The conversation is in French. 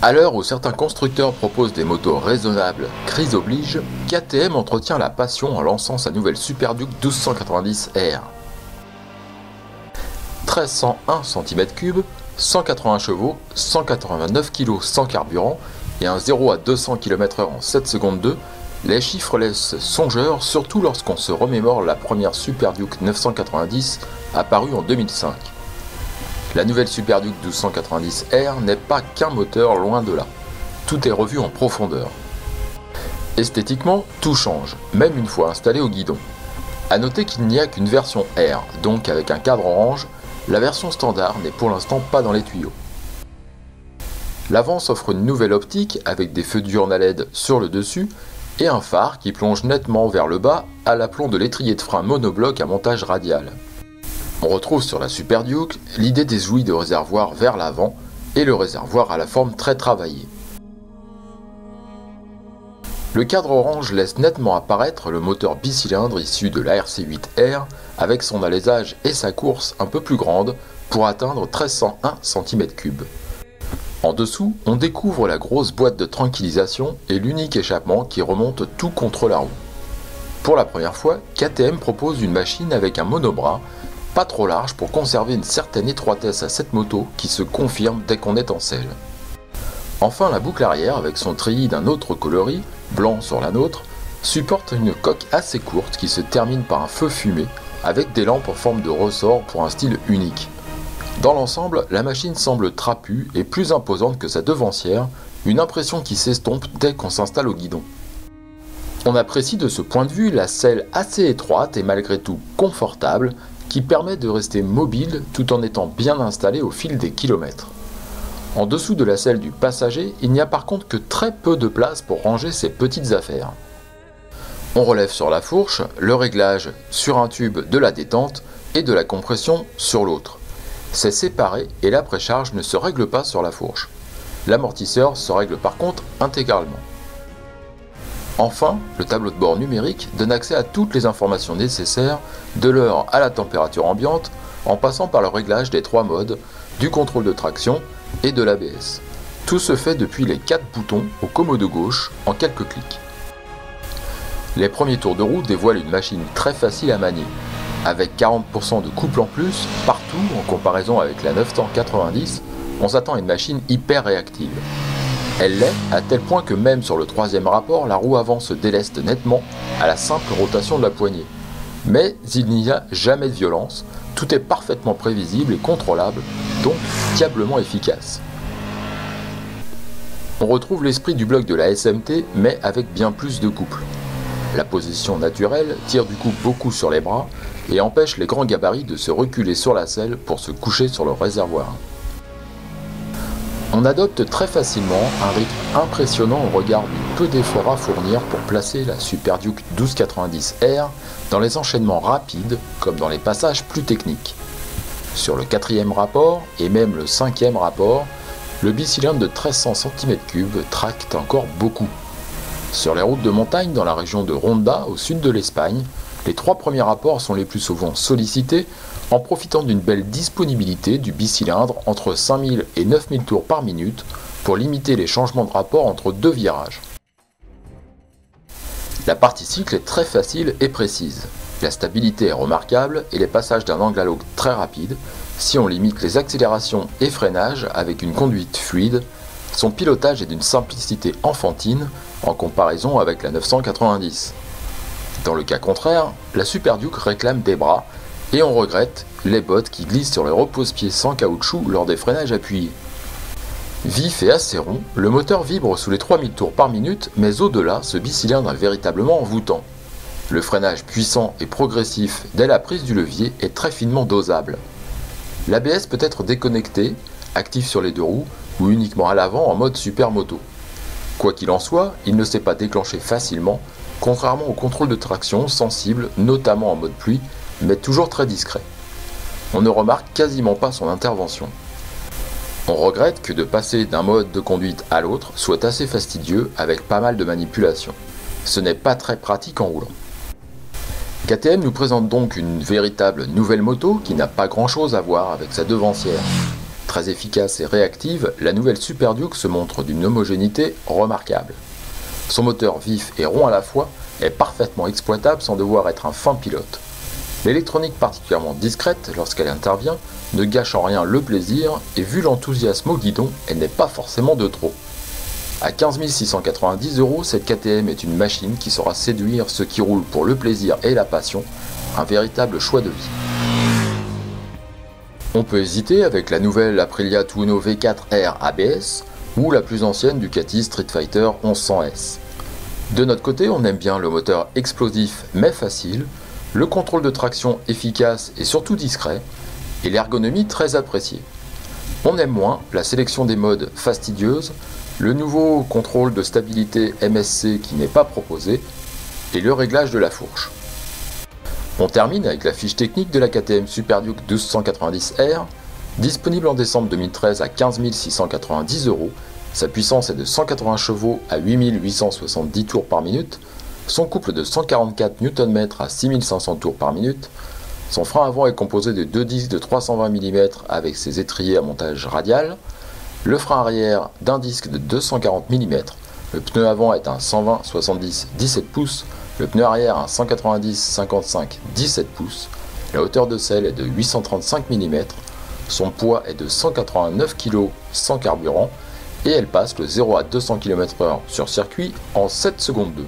À l'heure où certains constructeurs proposent des motos raisonnables, crise oblige, KTM entretient la passion en lançant sa nouvelle Super Duke 1290R. 1301 cm3, 180 chevaux, 189 kg sans carburant et un 0 à 200 km/h en 7 secondes 2, les chiffres laissent songeurs, surtout lorsqu'on se remémore la première Super Duke 990 apparue en 2005. La nouvelle Super Duke 1290R n'est pas qu'un moteur, loin de là. Tout est revu en profondeur. Esthétiquement, tout change, même une fois installé au guidon. A noter qu'il n'y a qu'une version R, donc avec un cadre orange, la version standard n'est pour l'instant pas dans les tuyaux. L'avant s'offre une nouvelle optique avec des feux diurnes à LED sur le dessus et un phare qui plonge nettement vers le bas à l'aplomb de l'étrier de frein monobloc à montage radial. On retrouve sur la Super Duke l'idée des ouïes de réservoir vers l'avant et le réservoir à la forme très travaillée. Le cadre orange laisse nettement apparaître le moteur bicylindre issu de la RC8R avec son alésage et sa course un peu plus grande pour atteindre 1301 cm3. En dessous, on découvre la grosse boîte de tranquillisation et l'unique échappement qui remonte tout contre la roue. Pour la première fois, KTM propose une machine avec un monobras, pas trop large pour conserver une certaine étroitesse à cette moto qui se confirme dès qu'on est en selle. Enfin, la boucle arrière avec son treillis d'un autre coloris, blanc sur la nôtre, supporte une coque assez courte qui se termine par un feu fumé avec des lampes en forme de ressort pour un style unique. Dans l'ensemble, la machine semble trapue et plus imposante que sa devancière, une impression qui s'estompe dès qu'on s'installe au guidon. On apprécie de ce point de vue la selle assez étroite et malgré tout confortable qui permet de rester mobile tout en étant bien installé au fil des kilomètres. En dessous de la selle du passager, il n'y a par contre que très peu de place pour ranger ses petites affaires. On relève sur la fourche le réglage sur un tube de la détente et de la compression sur l'autre. C'est séparé et la précharge ne se règle pas sur la fourche. L'amortisseur se règle par contre intégralement. Enfin, le tableau de bord numérique donne accès à toutes les informations nécessaires, de l'heure à la température ambiante, en passant par le réglage des 3 modes, du contrôle de traction et de l'ABS. Tout se fait depuis les 4 boutons au commode gauche en quelques clics. Les premiers tours de roue dévoilent une machine très facile à manier, avec 40% de couple en plus, partout en comparaison avec la 990, on s'attend à une machine hyper réactive. Elle l'est à tel point que même sur le 3e rapport, la roue avant se déleste nettement à la simple rotation de la poignée. Mais il n'y a jamais de violence, tout est parfaitement prévisible et contrôlable, donc diablement efficace. On retrouve l'esprit du bloc de la SMT, mais avec bien plus de couple. La position naturelle tire du coup beaucoup sur les bras et empêche les grands gabarits de se reculer sur la selle pour se coucher sur le réservoir. On adopte très facilement un rythme impressionnant au regard du peu d'efforts à fournir pour placer la Super Duke 1290R dans les enchaînements rapides comme dans les passages plus techniques. Sur le 4e rapport et même le 5e rapport, le bicylindre de 1300 cm3 tracte encore beaucoup. Sur les routes de montagne dans la région de Ronda au sud de l'Espagne, les 3 premiers rapports sont les plus souvent sollicités en profitant d'une belle disponibilité du bicylindre entre 5000 et 9000 tours par minute pour limiter les changements de rapport entre 2 virages. La partie cycle est très facile et précise. La stabilité est remarquable et les passages d'un angle à l'autre très rapide si on limite les accélérations et freinages avec une conduite fluide. Son pilotage est d'une simplicité enfantine en comparaison avec la 990. Dans le cas contraire, la Super Duke réclame des bras et on regrette les bottes qui glissent sur les repose-pieds sans caoutchouc lors des freinages appuyés. Vif et assez rond, le moteur vibre sous les 3000 tours par minute, mais au-delà, ce bicylindre est véritablement envoûtant. Le freinage puissant et progressif dès la prise du levier est très finement dosable. L'ABS peut être déconnecté, actif sur les 2 roues ou uniquement à l'avant en mode supermoto. Quoi qu'il en soit, il ne s'est pas déclenché facilement, contrairement au contrôle de traction sensible, notamment en mode pluie, mais toujours très discret. On ne remarque quasiment pas son intervention. On regrette que de passer d'un mode de conduite à l'autre soit assez fastidieux avec pas mal de manipulations. Ce n'est pas très pratique en roulant. KTM nous présente donc une véritable nouvelle moto qui n'a pas grand chose à voir avec sa devancière. Très efficace et réactive, la nouvelle Super Duke se montre d'une homogénéité remarquable. Son moteur vif et rond à la fois est parfaitement exploitable sans devoir être un fin pilote. L'électronique particulièrement discrète lorsqu'elle intervient ne gâche en rien le plaisir et vu l'enthousiasme au guidon, elle n'est pas forcément de trop. À 15 690 €, cette KTM est une machine qui saura séduire ceux qui roulent pour le plaisir et la passion, un véritable choix de vie. On peut hésiter avec la nouvelle Aprilia Tuono V4R ABS ou la plus ancienne Ducati Street Fighter 1100S. De notre côté, on aime bien le moteur explosif mais facile, le contrôle de traction efficace et surtout discret, et l'ergonomie très appréciée. On aime moins la sélection des modes fastidieuse, le nouveau contrôle de stabilité MSC qui n'est pas proposé, et le réglage de la fourche. On termine avec la fiche technique de la KTM Super Duke 1290R, disponible en décembre 2013 à 15 690 €. Sa puissance est de 180 chevaux à 8870 tours par minute, son couple de 144 Nm à 6500 tours par minute, son frein avant est composé de deux disques de 320 mm avec ses étriers à montage radial, le frein arrière d'un disque de 240 mm, le pneu avant est un 120/70 17 pouces, le pneu arrière un 190/55 17 pouces, la hauteur de selle est de 835 mm, son poids est de 189 kg sans carburant, et elle passe le 0 à 200 km/h sur circuit en 7 secondes 2.